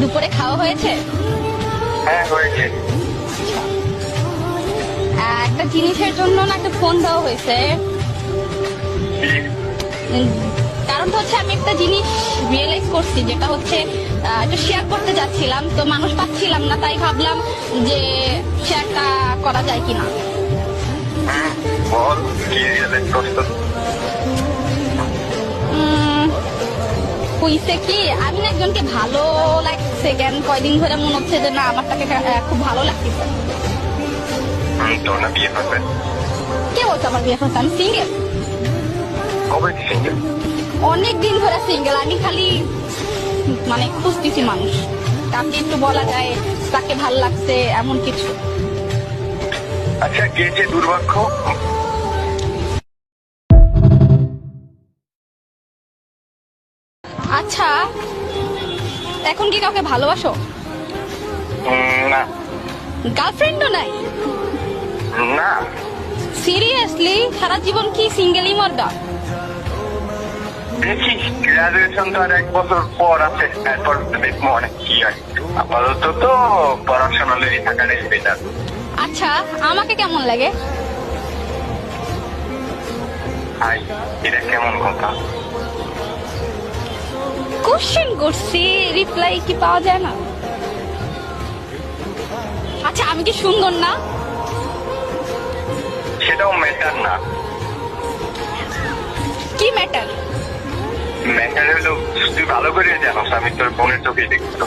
দুপুরে খাওয়া হয়েছে? হ্যাঁ হয়েছে। একটা জিনিসের জন্য না একটা ফোন দেওয়া হয়েছে। কারণটা হচ্ছে আমি একটা জিনিস রিয়েলাইজ করছি, যেটা হচ্ছে একটু শেয়ার করতে যাচ্ছিলাম, তো মানুষ পাচ্ছিলাম না, তাই ভাবলাম যে শেয়ারটা করা যায় কিনা। বল কি রিয়েলাইজ করছো? হইছে কি, আমি না একজনকে ভালো লাগছে, কেন কয়দিন ধরে মনে হচ্ছে যে না আমার তাকে খুব ভালো লাগতেছে। তোর না বিয়ে করবে? কে বলছে আমার বিয়ে হচ্ছে? আমি সিঙ্গেল। কবে সিঙ্গেল? অনেক দিন ধরে সিঙ্গেল। আমি খালি মানে খুঁজতেছি মানুষ, কাকে একটু বলা যায় তাকে ভাল লাগছে এমন কিছু। আচ্ছা কে যে দুর্ভাগ্য? আচ্ছা, এখন কি কাউকে ভালোবাসো? না। গার্লফ্রেন্ডও নাই? না। সিরিয়াসলি সারা জীবন কি সিঙ্গেলই মরবা? দেখি গ্রাজুয়েশন তো আর 1 বছর পর আছে, তারপর দেখবো অনেক কি হয়। আপাতত তো পড়াশোনালেই থাকাটাই বেটার। আচ্ছা, আমাকে কেমন লাগে? হাই, এটা কেমন কথা? কোশ্চেন করছি, রিপ্লাই কি পাওয়া যায় না? আচ্ছা, আমি কি সুন্দর না? সেটাও ম্যাটার না। কি ম্যাটার? ম্যাটার হলো তুই ভালো করে জানোস আমি তোর বোনের চোখে দেখি তো।